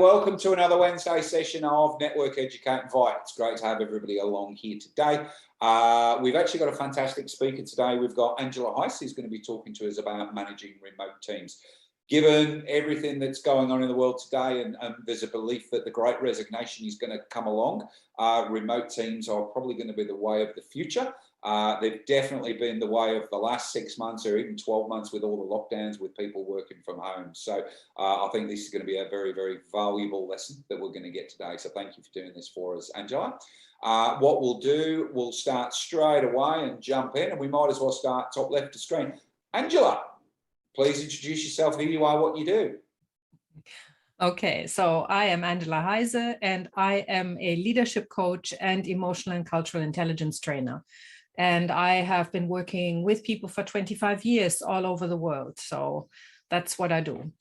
welcome to another Wednesday session of Network Educate Invite. It's great to have everybody along here today. We've actually got a fantastic speaker today. We've got Angela Heise, who's going to be talking to us about managing remote teams. Given everything that's going on in the world today, and there's a belief that the Great Resignation is going to come along, remote teams are probably going to be the way of the future. They've definitely been the way of the last 6 months or even 12 months with all the lockdowns, with people working from home. So I think this is going to be a very, very valuable lesson that we're going to get today. So thank you for doing this for us, Angela. What we'll do, we'll start straight away and jump in, and we might as well start top left of screen. Angela, please introduce yourself, who you are, what you do. Okay, so I am Angela Heise, and I am a leadership coach and emotional and cultural intelligence trainer. And I have been working with people for 25 years all over the world. So that's what I do.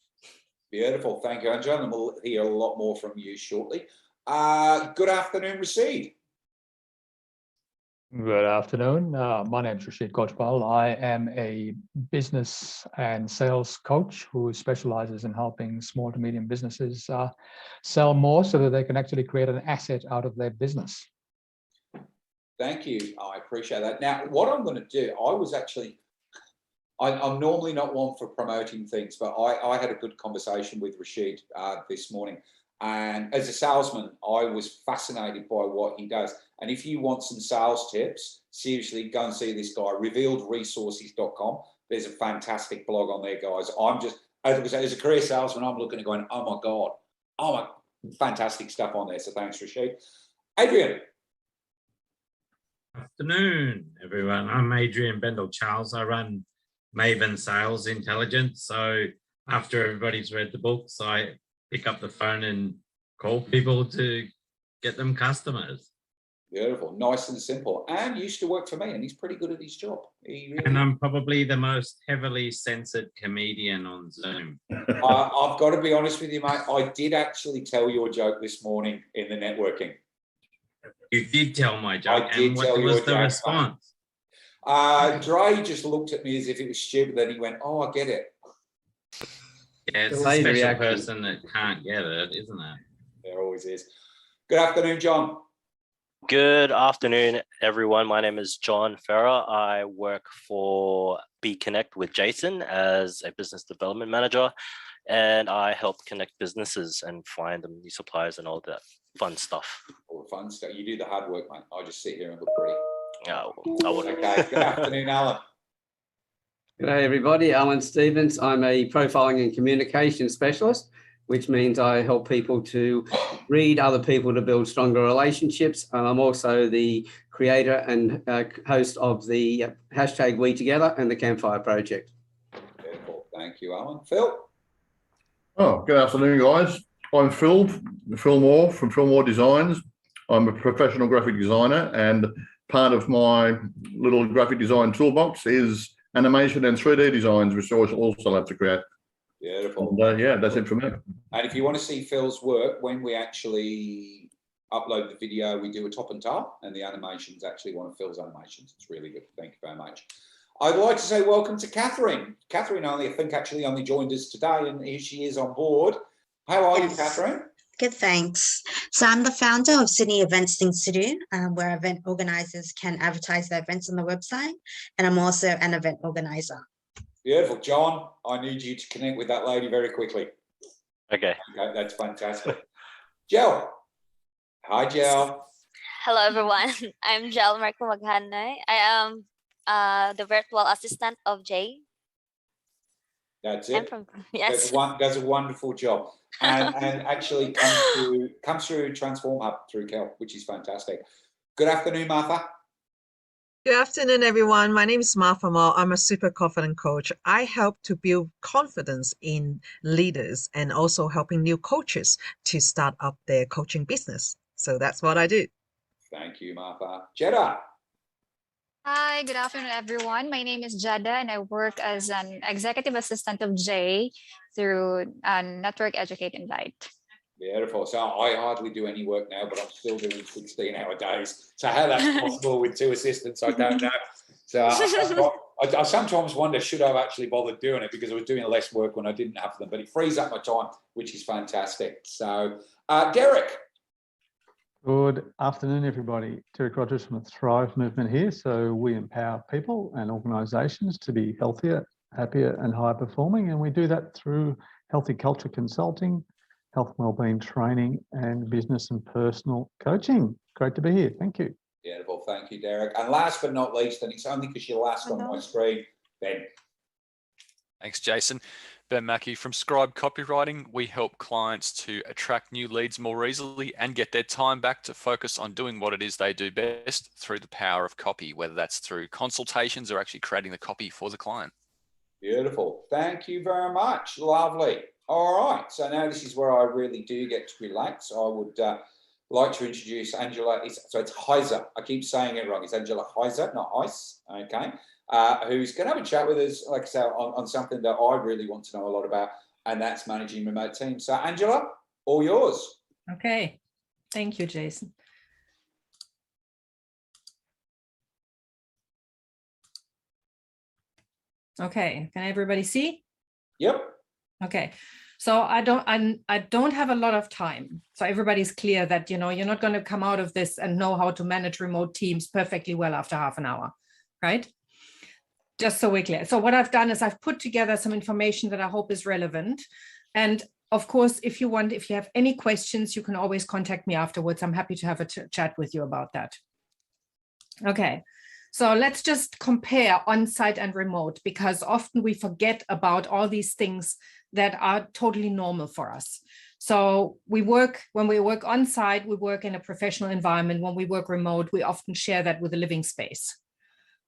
Beautiful. Thank you, Angela. And we'll hear a lot more from you shortly. Good afternoon, Rashid. Good afternoon. My name is Rashid Kochbal. I am a business and sales coach who specializes in helping small to medium businesses sell more so that they can actually create an asset out of their business. Thank you. I appreciate that. Now, what I'm going to do, I'm normally not one for promoting things, but I had a good conversation with Rashid this morning. And as a salesman, I was fascinated by what he does. And if you want some sales tips, seriously, go and see this guy, revealedresources.com. There's a fantastic blog on there, guys. I'm just, as a career salesman, I'm looking and going, oh my God, fantastic stuff on there. So thanks, Rashid. Adrian. Afternoon, everyone. I'm Adrian Bendel-Charles. I run Maven Sales Intelligence. So after everybody's read the books, I pick up the phone and call people to get them customers. Beautiful, nice and simple. And used to work for me, and he's pretty good at his job. And I'm probably the most heavily censored comedian on Zoom. I've got to be honest with you, mate. I did actually tell your joke this morning in the networking. You did tell my joke, and what was the response? Dre just looked at me as if it was stupid, then he went, oh, I get it. Yeah, it's a special person that can't get it, isn't it? There always is. Good afternoon, John. Good afternoon, everyone. My name is John Ferrer. I work for Be Connect with Jason as a business development manager, and I help connect businesses and find them new suppliers and all that fun stuff. All the fun stuff. You do the hard work, mate. I just sit here and look pretty. Yeah, I would. Okay. Good afternoon, Alan. G'day everybody, Alan Stevens. I'm a profiling and communication specialist, which means I help people to read other people to build stronger relationships. And I'm also the creator and host of the hashtag We Together and the Campfire Project. Beautiful. Thank you, Alan. Phil? Oh, good afternoon, guys. I'm Phil Moore from Phil Moore Designs. I'm a professional graphic designer, and part of my little graphic design toolbox is animation and 3D designs, which I also have to create. Beautiful. And, yeah, that's it for me. And if you want to see Phil's work, when we actually upload the video, we do a top and tail, and the animation's actually one of Phil's animations. It's really good. Thank you very much. I'd like to say welcome to Catherine. Catherine I think actually only joined us today, and here she is on board. How are you, Catherine? Good, thanks. So I'm the founder of Sydney Events Institute, where event organisers can advertise their events on the website, and I'm also an event organiser. Beautiful. John, I need you to connect with that lady very quickly. Okay. Okay, that's fantastic. Jel. Hi, Jel. Hello, everyone. I'm Jel Marco Maghanay. I am the virtual assistant of Jay. That's it. Yes. Does a wonderful job, and actually comes through Transform Hub through Kel, which is fantastic. Good afternoon, Martha. Good afternoon, everyone. My name is Martha Moore. I'm a super confident coach. I help to build confidence in leaders and also helping new coaches to start up their coaching business. So that's what I do. Thank you, Martha. Jeddah. Hi, good afternoon, everyone. My name is Jada, and I work as an executive assistant of Jay through Network Educate Invite. Beautiful. So I hardly do any work now, but I'm still doing 16-hour days. So how that's possible with two assistants, I don't know. So I sometimes wonder, should I have actually bothered doing it, because I was doing less work when I didn't have them, but it frees up my time, which is fantastic. So, Derek. Good afternoon, everybody. Derek Rogers from the Thrive Movement here. So we empower people and organisations to be healthier, happier and higher performing. And we do that through healthy culture consulting, health and wellbeing training and business and personal coaching. Great to be here. Thank you. Beautiful. Thank you, Derek. And last but not least, and it's only because you're last on my screen, Ben. Thanks, Jason. Ben Mackey from Scribe Copywriting. We help clients to attract new leads more easily and get their time back to focus on doing what it is they do best through the power of copy, whether that's through consultations or actually creating the copy for the client. Beautiful. Thank you very much. Lovely. All right. So now this is where I really do get to relax. I would like to introduce Angela. So it's Heise. I keep saying it wrong. It's Angela Heise, not Heise. Okay. Who's going to have a chat with us, like I say, on something that I really want to know a lot about, and that's managing remote teams. So Angela, all yours. Okay. Thank you, Jason. Okay, can everybody see? Yep. Okay, so I don't have a lot of time. So everybody's clear that, you know, you're not going to come out of this and know how to manage remote teams perfectly well after half an hour, right? Just so we're clear. So what I've done is I've put together some information that I hope is relevant. And of course, if you have any questions, you can always contact me afterwards. I'm happy to have a chat with you about that. Okay. So let's just compare on-site and remote, because often we forget about all these things that are totally normal for us. So when we work on-site, we work in a professional environment. When we work remote, we often share that with a living space.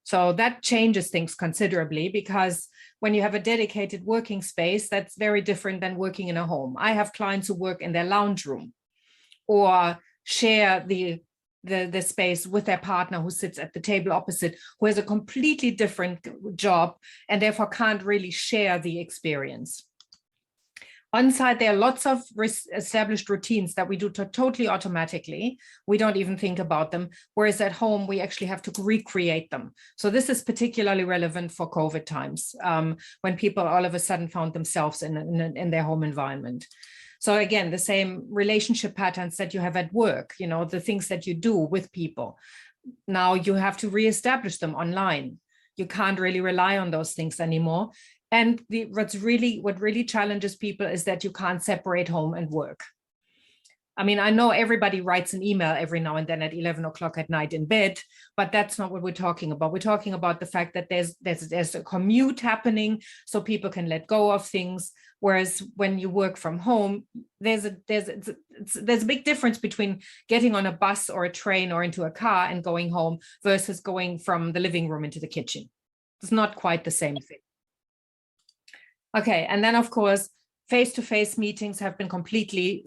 So that changes things considerably, because when you have a dedicated working space, that's very different than working in a home. I have clients who work in their lounge room or share the space with their partner who sits at the table opposite, who has a completely different job and therefore can't really share the experience. On-site, there are lots of established routines that we do totally automatically. We don't even think about them, whereas at home, we actually have to recreate them. So this is particularly relevant for COVID times, when people all of a sudden found themselves in their home environment. So again, the same relationship patterns that you have at work, you know, the things that you do with people. Now you have to reestablish them online. You can't really rely on those things anymore. And what really challenges people is that you can't separate home and work. I mean, I know everybody writes an email every now and then at 11 o'clock at night in bed, but that's not what we're talking about. We're talking about the fact that there's a commute happening so people can let go of things. Whereas when you work from home, there's a big difference between getting on a bus or a train or into a car and going home versus going from the living room into the kitchen. It's not quite the same thing. Okay, and then of course, face-to-face meetings have been completely,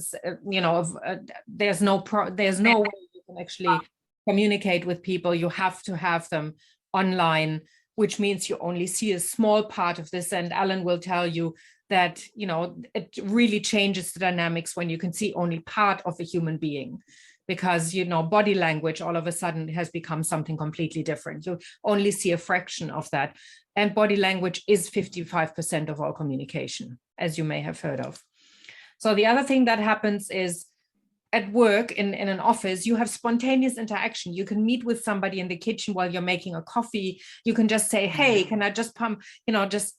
there's no way you can actually communicate with people. You have to have them online, which means you only see a small part of this. And Alan will tell you that, you know, it really changes the dynamics when you can see only part of a human being, because, you know, body language all of a sudden has become something completely different. You only see a fraction of that. And body language is 55% of all communication, as you may have heard of. So the other thing that happens is at work in an office, you have spontaneous interaction. You can meet with somebody in the kitchen while you're making a coffee. You can just say, hey, can I just pump, you know, just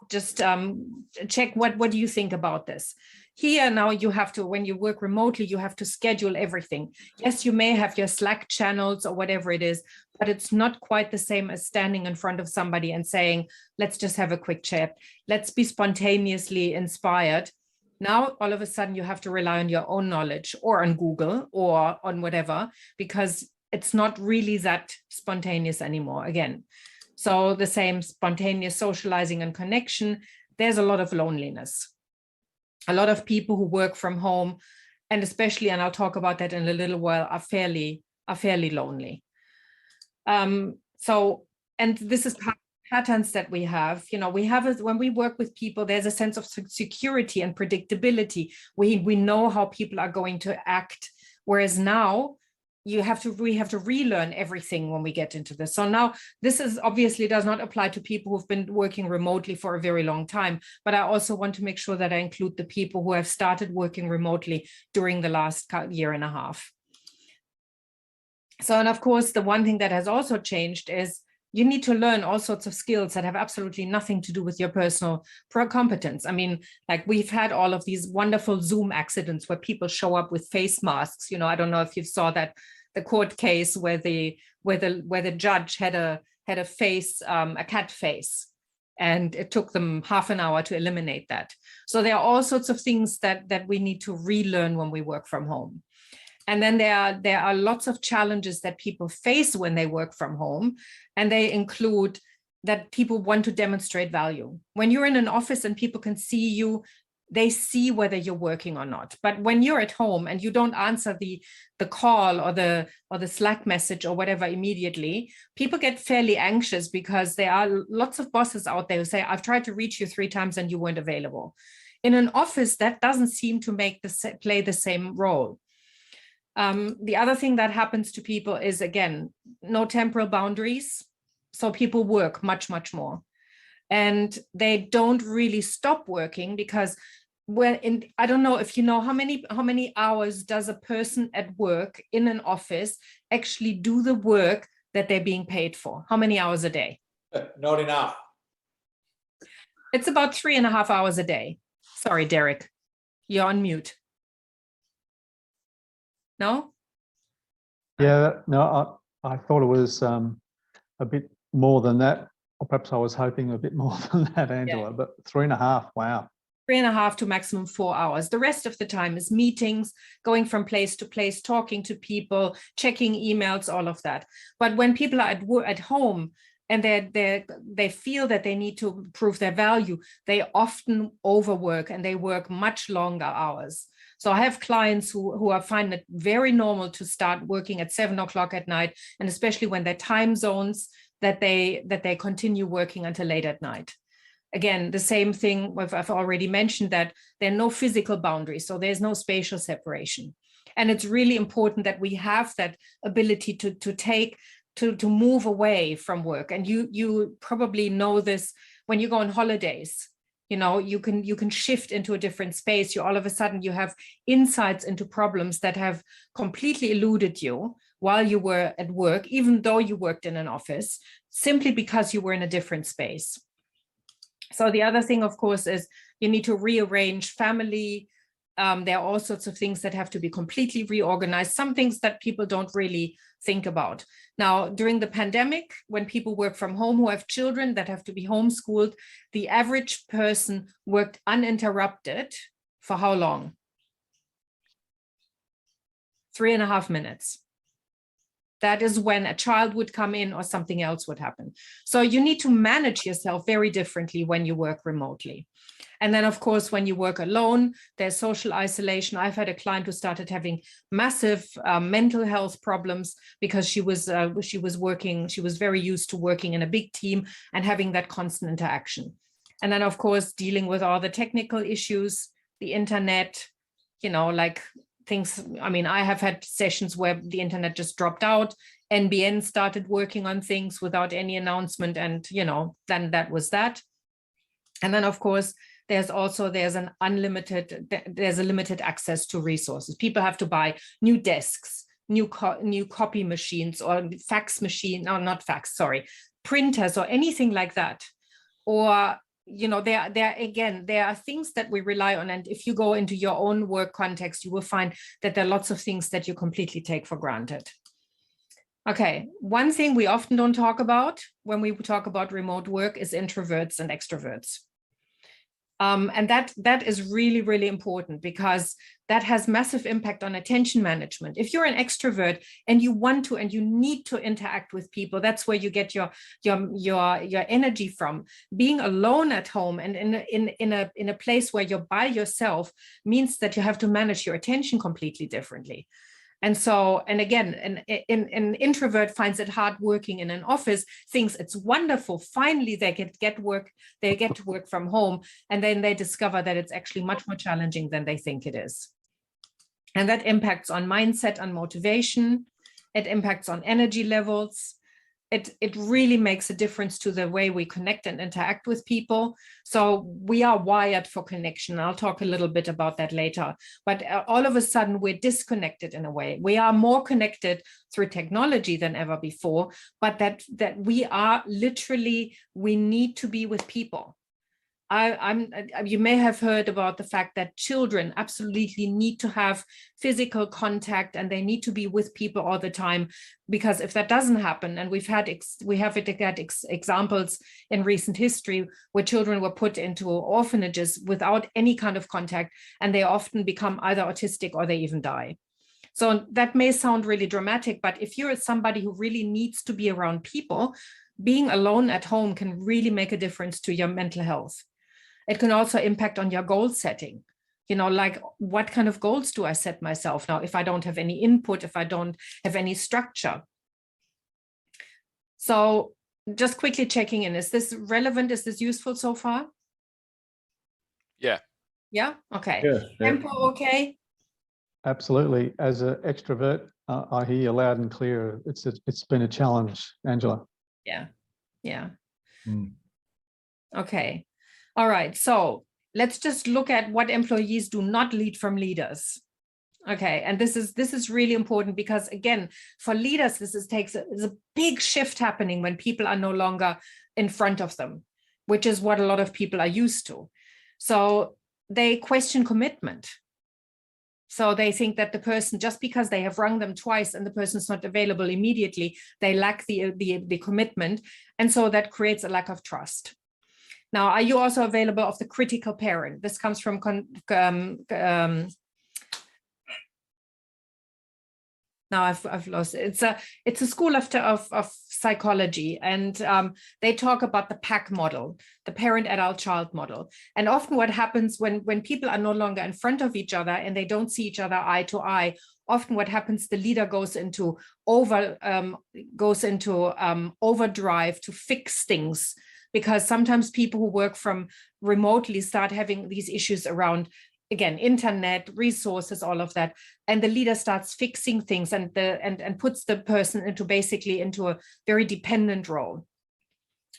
check what do you think about this? Here now you have to, when you work remotely, you have to schedule everything. Yes, you may have your Slack channels or whatever it is, but it's not quite the same as standing in front of somebody and saying, let's just have a quick chat. Let's be spontaneously inspired. Now, all of a sudden, you have to rely on your own knowledge or on Google or on whatever, because it's not really that spontaneous anymore again. So the same spontaneous socializing and connection, there's a lot of loneliness. A lot of people who work from home, and especially, and I'll talk about that in a little while, are fairly lonely. And this is patterns that we have. You know, when we work with people, there's a sense of security and predictability. We know how people are going to act. Whereas now, we have to relearn everything when we get into this. So now this is obviously does not apply to people who've been working remotely for a very long time, but I also want to make sure that I include the people who have started working remotely during the last year and a half. So, and of course, the one thing that has also changed is you need to learn all sorts of skills that have absolutely nothing to do with your personal competence. I mean, like we've had all of these wonderful Zoom accidents where people show up with face masks. You know, I don't know if you saw that, the court case where the judge had a face, a cat face, and it took them half an hour to eliminate that. So there are all sorts of things that we need to relearn when we work from home. And then there are lots of challenges that people face when they work from home, and they include that people want to demonstrate value. When you're in an office and people can see you, they see whether you're working or not. But when you're at home and you don't answer the call or the Slack message or whatever immediately, people get fairly anxious because there are lots of bosses out there who say, I've tried to reach you 3 times and you weren't available. In an office, that doesn't seem to play the same role. The other thing that happens to people is, again, no temporal boundaries. So people work much, much more. And they don't really stop working because I don't know if you know how many hours does a person at work in an office actually do the work that they're being paid for? How many hours a day? Not enough. It's about 3.5 hours a day. Sorry, Derek, you're on mute. No? Yeah, no, I thought it was a bit more than that, or perhaps I was hoping a bit more than that, Angela, but 3.5, wow. 3.5 to maximum 4 hours. The rest of the time is meetings, going from place to place, talking to people, checking emails, all of that. But when people are at home and they feel that they need to prove their value, they often overwork and they work much longer hours. So I have clients who are finding it very normal to start working at 7 o'clock at night, and especially when they're time zones, that they continue working until late at night. Again, the same thing, I've already mentioned that there are no physical boundaries, so there's no spatial separation. And it's really important that we have that ability to move away from work. And you probably know this when you go on holidays. You know, you can shift into a different space. All of a sudden you have insights into problems that have completely eluded you while you were at work, even though you worked in an office, simply because you were in a different space. So the other thing, of course, is you need to rearrange family. There are all sorts of things that have to be completely reorganized, some things that people don't really think about. Now, during the pandemic, when people work from home who have children that have to be homeschooled, the average person worked uninterrupted for how long? 3.5 minutes. That is when a child would come in or something else would happen. So you need to manage yourself very differently when you work remotely. And then, of course, when you work alone, there's social isolation. I've had a client who started having massive mental health problems because she was very used to working in a big team and having that constant interaction. And then, of course, dealing with all the technical issues, the internet, you know, like things. I mean, I have had sessions where the internet just dropped out. NBN started working on things without any announcement, and you know, then that was that. And then, of course, there's a limited access to resources. People have to buy new desks, new copy machines, or fax machine, no, not fax, sorry, printers or anything like that. Or you know, there are things that we rely on, and if you go into your own work context, you will find that there are lots of things that you completely take for granted. Okay, one thing we often don't talk about when we talk about remote work is introverts and extroverts. And that is really, really important because that has massive impact on attention management. If you're an extrovert and you want to and you need to interact with people, that's where you get your energy from. Being alone at home and in a place where you're by yourself means that you have to manage your attention completely differently. And so, and again, an introvert finds it hard working in an office, thinks it's wonderful. Finally, they get to work from home, and then they discover that it's actually much more challenging than they think it is. And that impacts on mindset and motivation. It impacts on energy levels. It really makes a difference to the way we connect and interact with people. So we are wired for connection. I'll talk a little bit about that later. But all of a sudden, we're disconnected in a way. We are more connected through technology than ever before, but that we are literally, we need to be with people. You may have heard about the fact that children absolutely need to have physical contact and they need to be with people all the time, because if that doesn't happen, and we have examples in recent history where children were put into orphanages without any kind of contact, and they often become either autistic or they even die. So that may sound really dramatic, but if you're somebody who really needs to be around people, being alone at home can really make a difference to your mental health. It can also impact on your goal setting. You know, like, what kind of goals do I set myself now if I don't have any input, if I don't have any structure? So just quickly checking in, is this relevant? Is this useful so far? Yeah. Yeah, okay. Yes, yeah. Tempo okay? Absolutely. As an extrovert, I hear you loud and clear. It's been a challenge, Angela. Yeah, yeah. Mm. Okay. All right, so let's just look at what employees do not lead from leaders. Okay, and this is really important, because again, for leaders, this is a big shift happening when people are no longer in front of them, which is what a lot of people are used to. So they question commitment. So they think that the person, just because they have rung them twice and the person's not available immediately, they lack the commitment, and so that creates a lack of trust. Now, are you also available of the critical parent? This comes from now I've lost it. It's a school of psychology, and they talk about the PAC model, the parent-adult-child model. And often what happens when people are no longer in front of each other and they don't see each other eye to eye, often what happens, the leader goes into overdrive to fix things, because sometimes people who work from remotely start having these issues around, again, internet, resources, all of that. And the leader starts fixing things and puts the person into a very dependent role.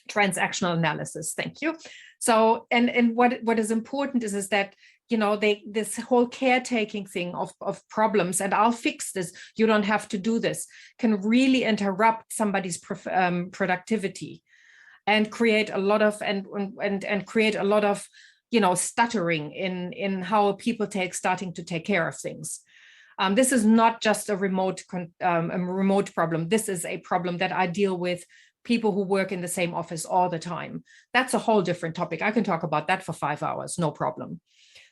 Transactional analysis, thank you. So, and what is important is that, you know, this whole caretaking thing of problems, and I'll fix this, you don't have to do this, can really interrupt somebody's productivity and create a lot of you know, stuttering in how people starting to take care of things. This is not just a remote problem. This is a problem that I deal with people who work in the same office all the time. That's a whole different topic. I can talk about that for 5 hours, no problem.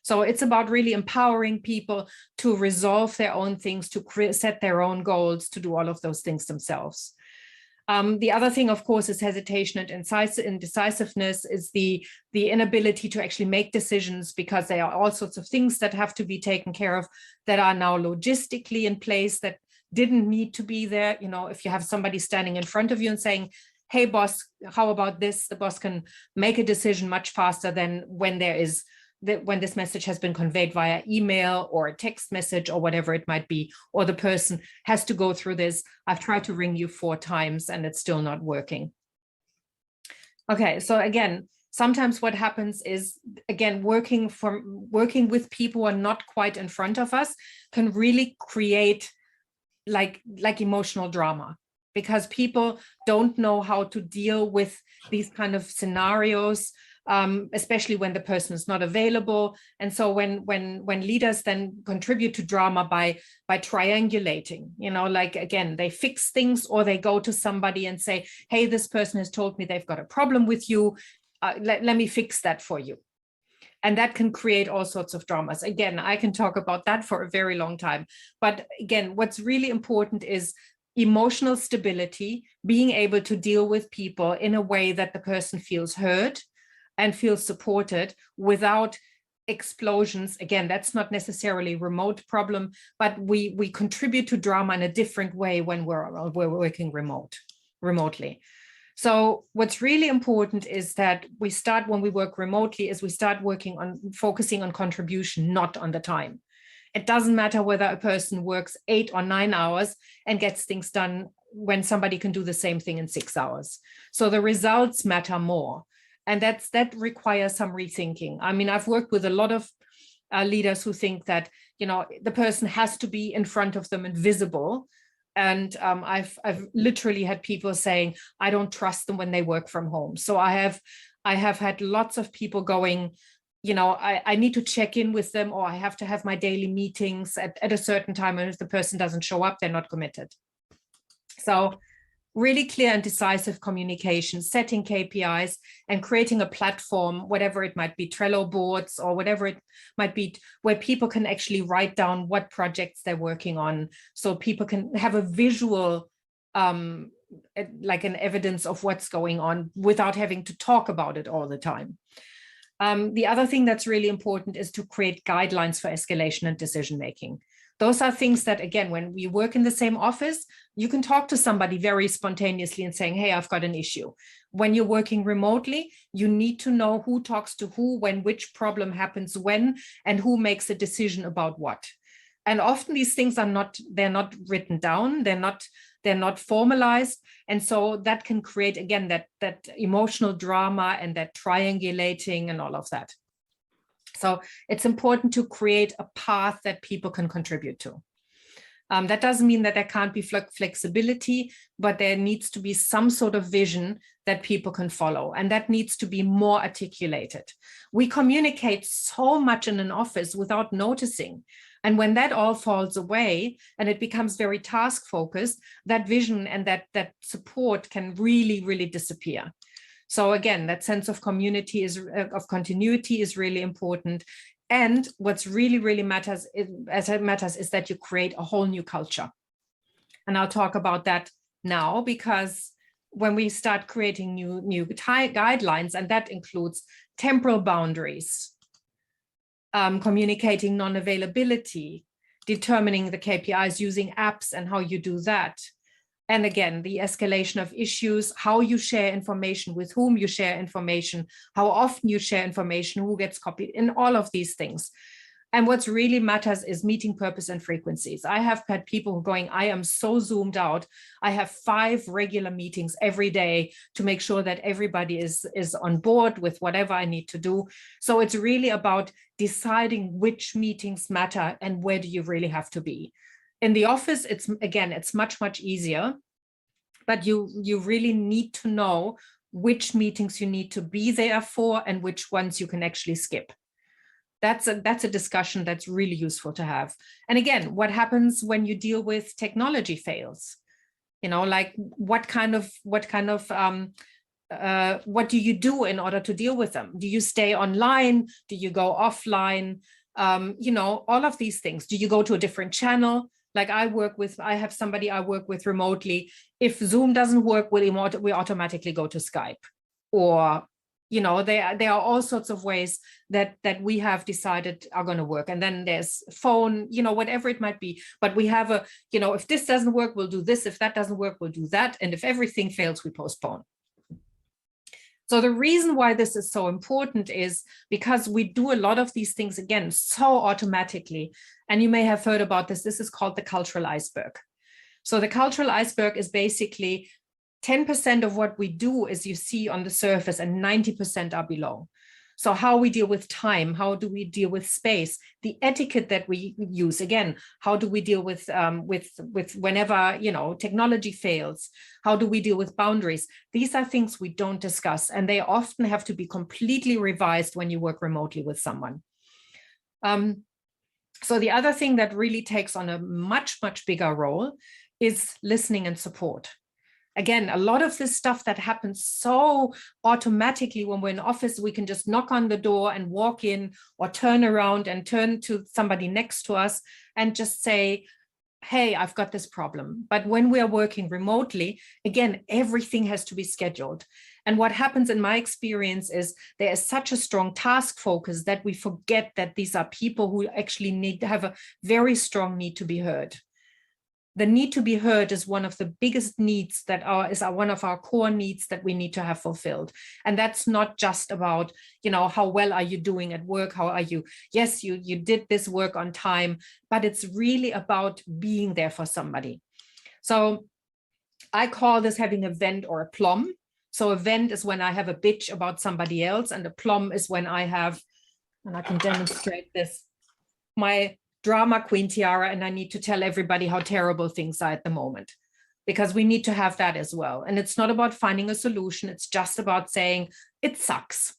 So it's about really empowering people to resolve their own things, to set their own goals, to do all of those things themselves. The other thing, of course, is hesitation and indecisiveness, is the inability to actually make decisions, because there are all sorts of things that have to be taken care of that are now logistically in place that didn't need to be there. You know, if you have somebody standing in front of you and saying, hey, boss, how about this? The boss can make a decision much faster than when when this message has been conveyed via email or a text message or whatever it might be, or the person has to go through this. I've tried to ring you 4 times and it's still not working. Okay, so again, sometimes what happens is, again, working with people who are not quite in front of us can really create like emotional drama, because people don't know how to deal with these kind of scenarios, especially when the person is not available. And so when leaders then contribute to drama by triangulating, you know, like, again, they fix things, or they go to somebody and say, hey, this person has told me they've got a problem with you. Let me fix that for you. And that can create all sorts of dramas. Again, I can talk about that for a very long time. But again, what's really important is emotional stability, being able to deal with people in a way that the person feels heard and feels supported without explosions. Again, that's not necessarily a remote problem, but we contribute to drama in a different way when we're working remotely. So what's really important is that when we work remotely, is we start focusing on contribution, not on the time. It doesn't matter whether a person works 8 or 9 hours and gets things done when somebody can do the same thing in 6 hours. So the results matter more. And that requires some rethinking. I mean, I've worked with a lot of leaders who think that, you know, the person has to be in front of them and visible. And I've literally had people saying, I don't trust them when they work from home. So I have had lots of people going, you know, I need to check in with them, or I have to have my daily meetings at a certain time. And if the person doesn't show up, they're not committed. So really clear and decisive communication, setting KPIs and creating a platform, whatever it might be, Trello boards or whatever it might be, where people can actually write down what projects they're working on. So people can have a visual, like an evidence of what's going on without having to talk about it all the time. The other thing that's really important is to create guidelines for escalation and decision-making. Those are things that, again, when we work in the same office, you can talk to somebody very spontaneously and saying, hey, I've got an issue. When you're working remotely, you need to know who talks to who, when, which problem happens when, and who makes a decision about what. And often these things are they're not written down, they're not formalized. And so that can create, again, that emotional drama and that triangulating and all of that. So it's important to create a path that people can contribute to. That doesn't mean that there can't be flexibility, but there needs to be some sort of vision that people can follow, and that needs to be more articulated. We communicate so much in an office without noticing. And when that all falls away and it becomes very task focused, that vision and that support can really, really disappear. So again, that sense of community of continuity is really important. And what's really, really matters is that you create a whole new culture. And I'll talk about that now, because when we start creating new guidelines, and that includes temporal boundaries, communicating non-availability, determining the KPIs using apps and how you do that. And again, the escalation of issues, how you share information, with whom you share information, how often you share information, who gets copied, in all of these things. And what's really matters is meeting purpose and frequencies. I have had people going, I am so zoomed out. I have 5 regular meetings every day to make sure that everybody is on board with whatever I need to do. So it's really about deciding which meetings matter and where do you really have to be. In the office, it's much, much easier, but you really need to know which meetings you need to be there for and which ones you can actually skip. That's a discussion that's really useful to have. And again, what happens when you deal with technology fails? You know, like what do you do in order to deal with them? Do you stay online? Do you go offline? You know, all of these things. Do you go to a different channel? Like I have somebody I work with remotely. If Zoom doesn't work, we automatically go to Skype. Or, you know, there are all sorts of ways that we have decided are going to work. And then there's phone, you know, whatever it might be. But we have you know, if this doesn't work, we'll do this. If that doesn't work, we'll do that. And if everything fails, we postpone. So the reason why this is so important is because we do a lot of these things, again, so automatically. And you may have heard about this. This is called the cultural iceberg. So the cultural iceberg is basically 10% of what we do is you see on the surface and 90% are below. So how we deal with time, how do we deal with space, the etiquette that we use, again, how do we deal with whenever, you know, technology fails, how do we deal with boundaries? These are things we don't discuss, and they often have to be completely revised when you work remotely with someone. So the other thing that really takes on a much, much bigger role is listening and support. Again, a lot of this stuff that happens so automatically when we're in office, we can just knock on the door and walk in, or turn around and turn to somebody next to us and just say, hey, I've got this problem. But when we are working remotely, again, everything has to be scheduled. And what happens in my experience is there is such a strong task focus that we forget that these are people who actually have a very strong need to be heard. The need to be heard is one of the biggest needs that is one of our core needs that we need to have fulfilled. And that's not just about, how well are you doing at work? How are you? Yes, you did this work on time, but it's really about being there for somebody. So I call this having a vent or a plum. So a vent is when I have a bitch about somebody else, and a plum is when I have, and I can demonstrate this, my drama queen tiara, and I need to tell everybody how terrible things are at the moment, because we need to have that as well. And it's not about finding a solution. It's just about saying it sucks.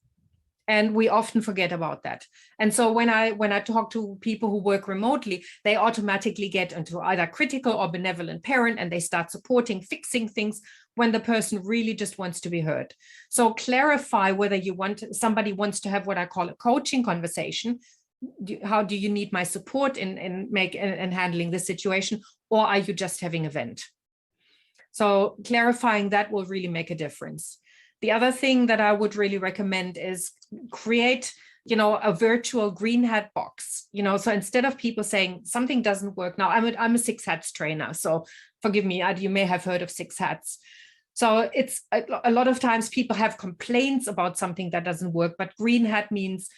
And we often forget about that. And so when I talk to people who work remotely, they automatically get into either critical or benevolent parent, and they start supporting, fixing things when the person really just wants to be heard. So clarify whether somebody wants to have what I call a coaching conversation. How do you need my support in handling this situation, or are you just having a vent? So clarifying that will really make a difference. The other thing that I would really recommend is create, a virtual green hat box. So instead of people saying something doesn't work now, I'm a 6 hats trainer, so forgive me, you may have heard of 6 hats. So it's a lot of times people have complaints about something that doesn't work, but green hat means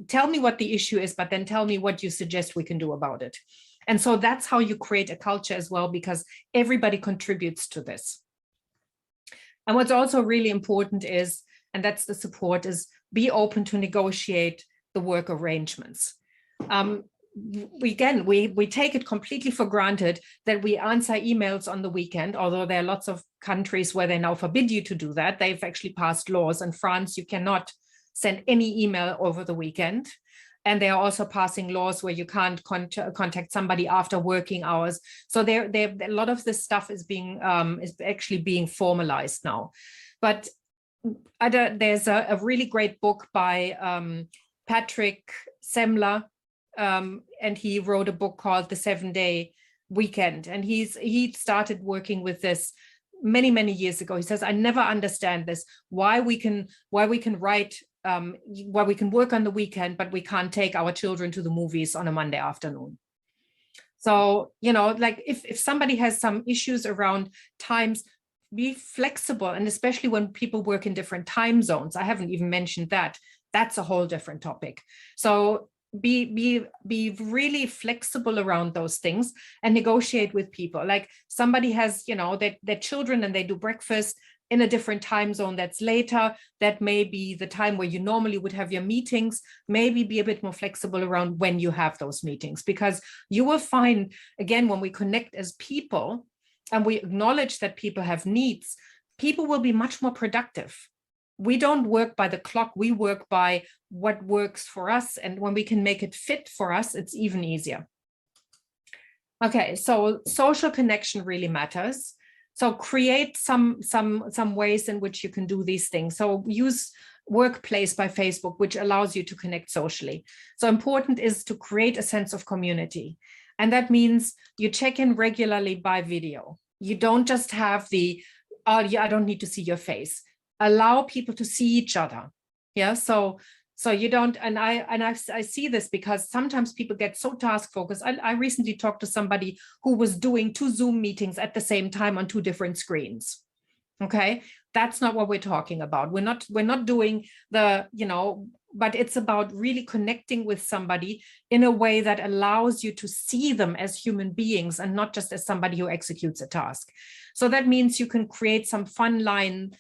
tell me what the issue is, but then tell me what you suggest we can do about it. And so that's how you create a culture as well, because everybody contributes to this. And what's also really important is, and that's the support, is be open to negotiate the work arrangements. We take it completely for granted that we answer emails on the weekend, although there are lots of countries where they now forbid you to do that. They've actually passed laws. In France, you cannot send any email over the weekend. And they are also passing laws where you can't contact somebody after working hours. So a lot of this stuff is actually being formalized now. But there's a really great book by Patrick Semler, and he wrote a book called The 7-Day Weekend. And he started working with this many, many years ago. He says, I never understand this, why we can write, why we can work on the weekend, but we can't take our children to the movies on a Monday afternoon. So, like if somebody has some issues around times, be flexible. And especially when people work in different time zones, I haven't even mentioned that. That's a whole different topic. So be really flexible around those things and negotiate with people. Like somebody has, their children and they do breakfast in a different time zone that's later. That may be the time where you normally would have your meetings. Maybe be a bit more flexible around when you have those meetings, because you will find, again, when we connect as people and we acknowledge that people have needs, people will be much more productive. We don't work by the clock, we work by what works for us. And when we can make it fit for us, it's even easier. Okay, so social connection really matters. So create some ways in which you can do these things. So use Workplace by Facebook, which allows you to connect socially. So important is to create a sense of community. And that means you check in regularly by video. You don't just have oh yeah, I don't need to see your face. Allow people to see each other. Yeah, so you don't, and I see this because sometimes people get so task focused. I recently talked to somebody who was doing 2 Zoom meetings at the same time on 2 different screens. Okay, that's not what we're talking about. We're not doing but it's about really connecting with somebody in a way that allows you to see them as human beings and not just as somebody who executes a task. So that means you can create some fun online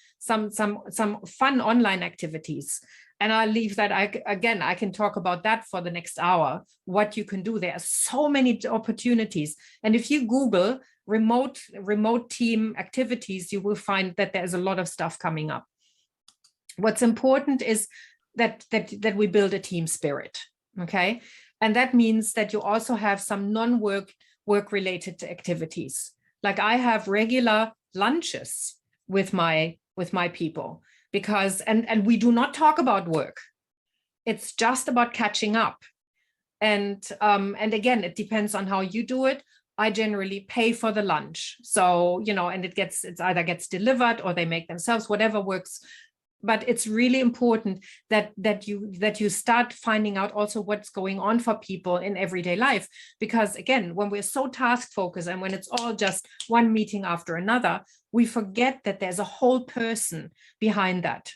activities. And I'll leave that, I can talk about that for the next hour, what you can do. There are so many opportunities. And if you Google remote team activities, you will find that there's a lot of stuff coming up. What's important is that we build a team spirit, okay? And that means that you also have some work related activities. Like I have regular lunches with my people, because and we do not talk about work. It's just about catching up. And again, it depends on how you do it. I generally pay for the lunch. So, and it either gets delivered or they make themselves, whatever works but it's really important that you start finding out also what's going on for people in everyday life. Because again, when we're so task focused and when it's all just one meeting after another, we forget that there's a whole person behind that.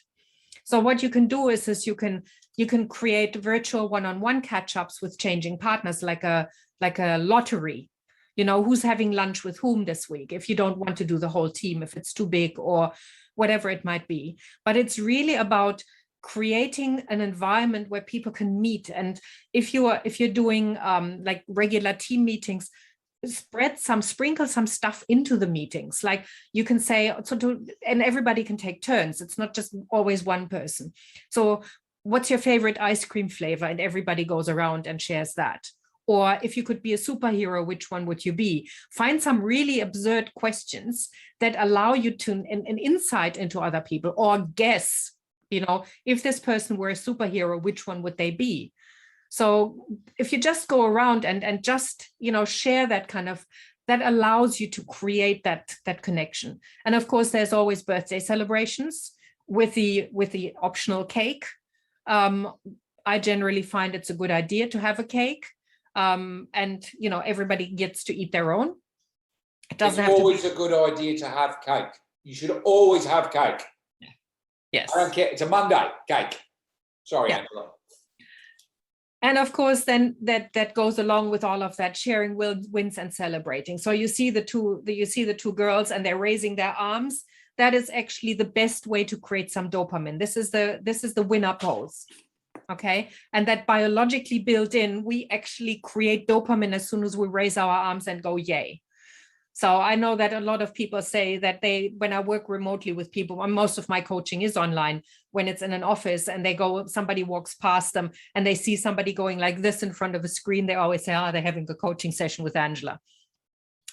So what you can do is you can create virtual one-on-one catch-ups with changing partners, like a lottery. You know, who's having lunch with whom this week, if you don't want to do the whole team, if it's too big or whatever it might be. But it's really about creating an environment where people can meet. And if you're doing like regular team meetings, sprinkle some stuff into the meetings. Like you can say, and everybody can take turns. It's not just always one person. So what's your favorite ice cream flavor? And everybody goes around and shares that. Or if you could be a superhero, which one would you be? Find some really absurd questions that allow you to an insight into other people, or guess, you know, if this person were a superhero, which one would they be? So if you just go around and just, you know, share that that allows you to create that connection. And of course, there's always birthday celebrations with the optional cake. I generally find it's a good idea to have a cake. And you know, everybody gets to eat their own. It doesn't have always a good idea to have cake. You should always have cake. Yeah. Yes. I don't care. It's a Monday, cake. Sorry, yeah. Angela. And of course, then that goes along with all of that, sharing wins and celebrating. So you see the two girls and they're raising their arms. That is actually the best way to create some dopamine. This is the winner pose. Okay, and that biologically built in, we actually create dopamine as soon as we raise our arms and go yay. So I know that a lot of people say that when I work remotely with people, and most of my coaching is online, when it's in an office and somebody walks past them and they see somebody going like this in front of a screen, they always say, they're having a coaching session with Angela.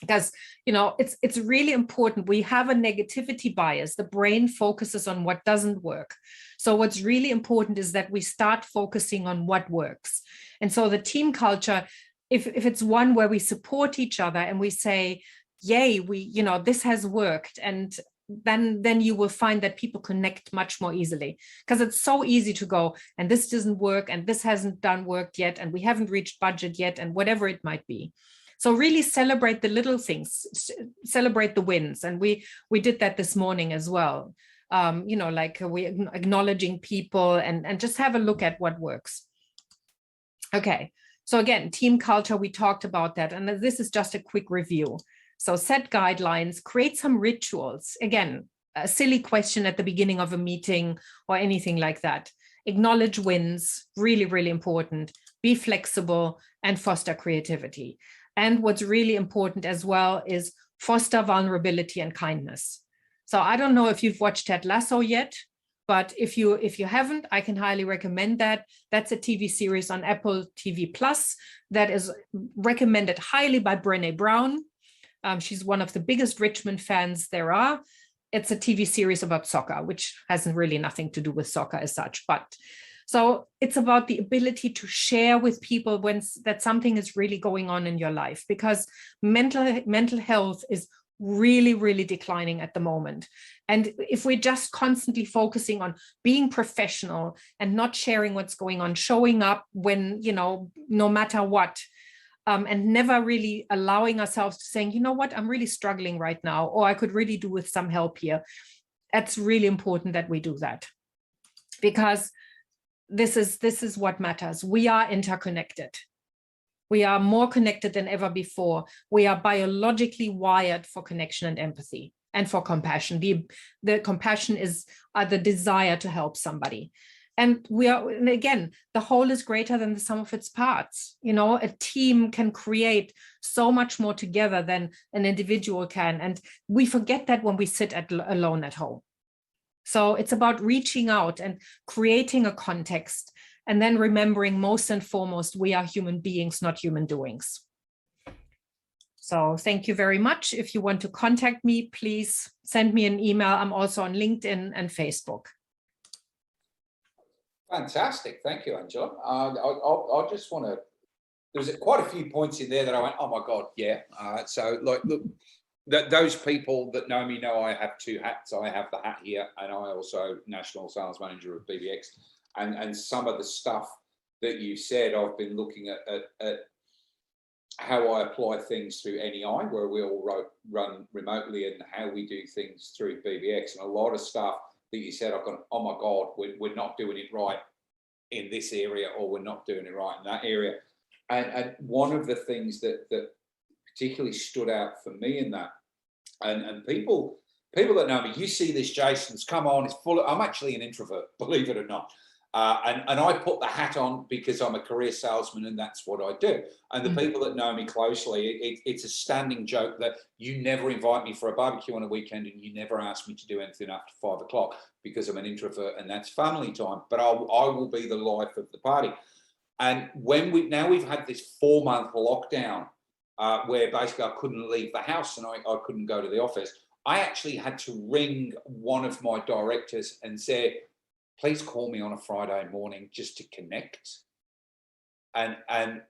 Because, you know, it's really important. We have a negativity bias. The brain focuses on what doesn't work. So what's really important is that we start focusing on what works. And so the team culture, if it's one where we support each other and we say, yay, this has worked. And then you will find that people connect much more easily, because it's so easy to go, and this doesn't work, and this hasn't worked yet, and we haven't reached budget yet, and whatever it might be. So really celebrate the little things, celebrate the wins. And we did that this morning as well. Like we acknowledging people and just have a look at what works. Okay, so again, team culture, we talked about that. And this is just a quick review. So set guidelines, create some rituals. Again, a silly question at the beginning of a meeting or anything like that. Acknowledge wins, really, really important. Be flexible and foster creativity. And what's really important as well is foster vulnerability and kindness. So I don't know if you've watched Ted Lasso yet, but if you haven't, I can highly recommend that. That's a TV series on Apple TV Plus that is recommended highly by Brené Brown. She's one of the biggest Richmond fans there are. It's a TV series about soccer, which hasn't really nothing to do with soccer as such, but so it's about the ability to share with people that something is really going on in your life, because mental health is really, really declining at the moment. And if we're just constantly focusing on being professional and not sharing what's going on, showing up when, no matter what, and never really allowing ourselves to saying, you know what, I'm really struggling right now, or I could really do with some help here. It's really important that we do that, because this is what matters. We are interconnected. We are more connected than ever before. We are biologically wired for connection and empathy and for compassion. The compassion is the desire to help somebody. And again, the whole is greater than the sum of its parts. A team can create so much more together than an individual can. And we forget that when we sit alone at home. So it's about reaching out and creating a context, and then remembering most and foremost, we are human beings, not human doings. So thank you very much. If you want to contact me, please send me an email. I'm also on LinkedIn and Facebook. Fantastic. Thank you, Angela. I just want to, there's quite a few points in there that I went, oh my God, yeah. Look, those people that know me know I have two hats. I have the hat here, and I also National Sales Manager of BBX. And some of the stuff that you said, I've been looking at how I apply things through NEI, where we all run remotely, and how we do things through BBX. And a lot of stuff that you said, I've gone, oh my God, we're not doing it right in this area, or we're not doing it right in that area. And one of the things that particularly stood out for me in that, and people that know me, you see this, Jason's come on, it's full of, I'm actually an introvert, believe it or not. And I put the hat on because I'm a career salesman and that's what I do. And the people that know me closely, it's a standing joke that you never invite me for a barbecue on a weekend and you never ask me to do anything after 5 o'clock because I'm an introvert and that's family time. But I will be the life of the party. And when we've had this 4-month lockdown where basically I couldn't leave the house and I couldn't go to the office, I actually had to ring one of my directors and say, please call me on a Friday morning just to connect. And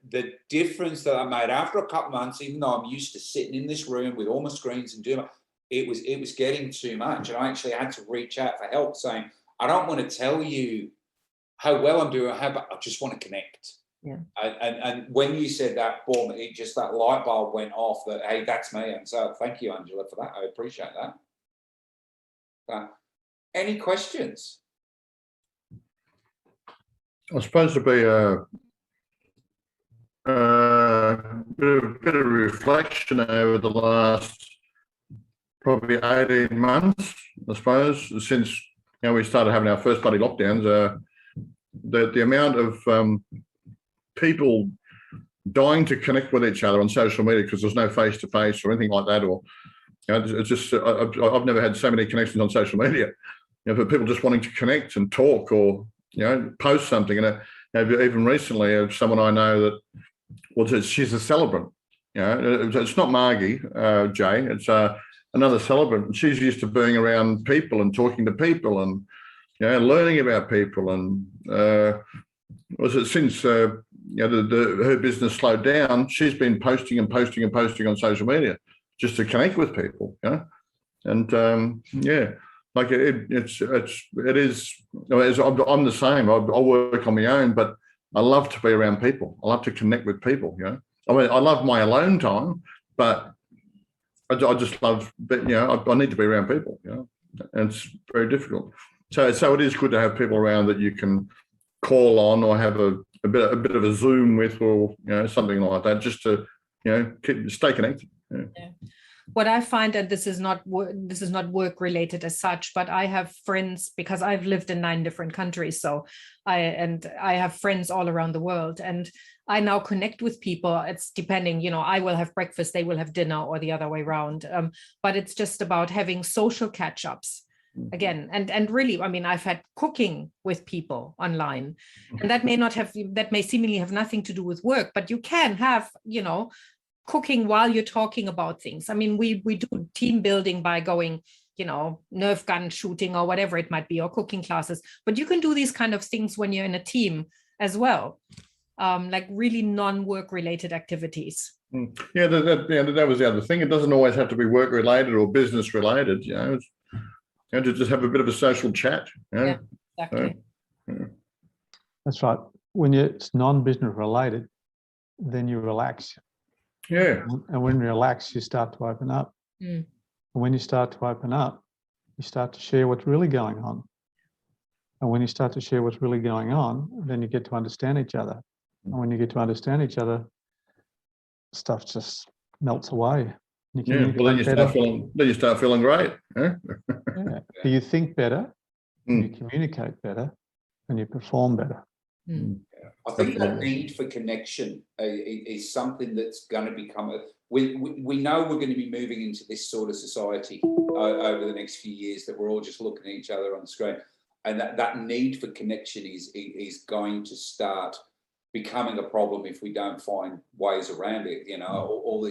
the difference that I made after a couple of months, even though I'm used to sitting in this room with all my screens and doing it, was getting too much. And I actually had to reach out for help, saying, I don't want to tell you how well I'm doing, but I just want to connect. Yeah. And when you said that, boom, it just, that light bulb went off that, hey, that's me. And so thank you, Angela, for that. I appreciate that. Any questions? I suppose to be a bit of reflection over the last probably 18 months, I suppose, since we started having our first bloody lockdowns. The amount of people dying to connect with each other on social media because there's no face-to-face or anything like that, or it's just I've never had so many connections on social media. For people just wanting to connect and talk, or post something. And even recently, someone I know that she's a celebrant. It's not Margie Jay. It's another celebrant. And she's used to being around people and talking to people and learning about people. And since her business slowed down, she's been posting and posting and posting on social media just to connect with people. And like it is. I'm the same. I work on my own, but I love to be around people. I love to connect with people. I mean, I love my alone time, but I just love. But I need to be around people. And it's very difficult. So it is good to have people around that you can call on or have a bit of a Zoom with, or something like that, just to stay connected. Yeah. What I find, and this is not work related as such, but I have friends, because I've lived in 9 different countries, so I have friends all around the world, and I now connect with people. It's depending, I will have breakfast, they will have dinner, or the other way around. But it's just about having social catch-ups again, and really, I mean, I've had cooking with people online, and that may seemingly have nothing to do with work, but you can have, cooking while you're talking about things. I mean, we do team building by going, Nerf gun shooting or whatever it might be, or cooking classes, but you can do these kind of things when you're in a team as well, like really non-work related activities. Yeah, that was the other thing. It doesn't always have to be work related or business related, to just have a bit of a social chat. Yeah, exactly. That's right. When it's non-business related, then you relax. Yeah. And when you relax, you start to open up. And when you start to open up, you start to share what's really going on. And when you start to share what's really going on, then you get to understand each other. And when you get to understand each other, stuff just melts away. Well, then you start feeling great. Yeah. You think better, you communicate better, and you perform better. I think that need for connection is something that's going to become we know we're going to be moving into this sort of society over the next few years, that we're all just looking at each other on the screen, and that need for connection is going to start becoming a problem if we don't find ways around it. All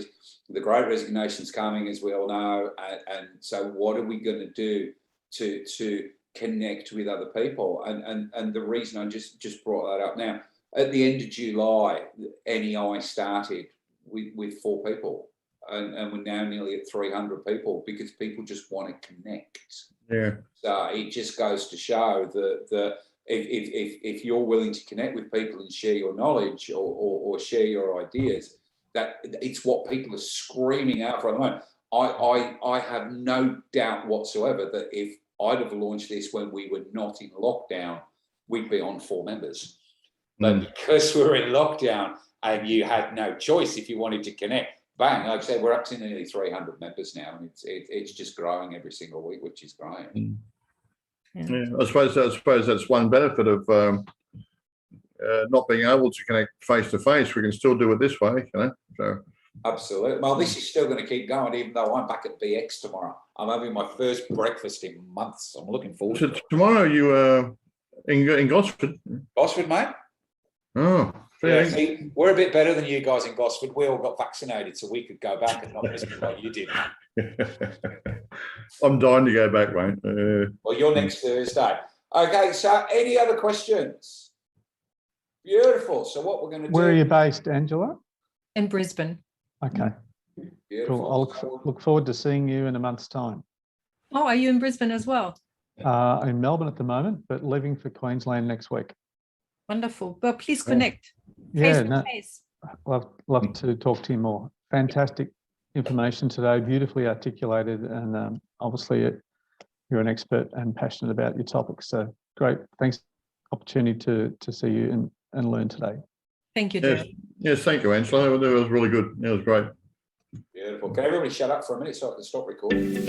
the Great Resignation's coming, as we all know, and so what are we going to do to connect with other people? And the reason I just brought that up now, at the end of July, NEI started with 4 people. and we're now nearly at 300 people because people just want to connect. Yeah. So it just goes to show that if you're willing to connect with people and share your knowledge or share your ideas, that it's what people are screaming out for at the moment. I have no doubt whatsoever that if I'd have launched this when we were not in lockdown, we'd be on 4 members. But because we're in lockdown and you had no choice if you wanted to connect, bang, like I said, we're up to nearly 300 members now, and it's just growing every single week, which is great. Yeah, I suppose that's one benefit of not being able to connect face to face. We can still do it this way, you know. So absolutely. Well, this is still going to keep going, even though I'm back at BX tomorrow. I'm having my first breakfast in months. I'm looking forward to it. Tomorrow you in Gosford? Gosford, mate. Oh, yeah. See, we're a bit better than you guys in Gosford. We all got vaccinated, so we could go back and not miss it like you did. I'm dying to go back, mate. Well, you're next Thursday. Okay, so any other questions? Beautiful. So what we're going to do... Where are you based, Angela? In Brisbane. Okay. Beautiful. Cool. I'll look forward to seeing you in a month's time. Oh, are you in Brisbane as well? I'm in Melbourne at the moment, but leaving for Queensland next week. Wonderful. But please connect. Yeah, face to face. Love to talk to you more. Fantastic information today, beautifully articulated, and obviously you're an expert and passionate about your topic. So great. Thanks for the opportunity to see you and learn today. Thank you, Joe. Yes, thank you, Angela. That was really good. It was great. Beautiful. Can everybody shut up for a minute so I can stop recording?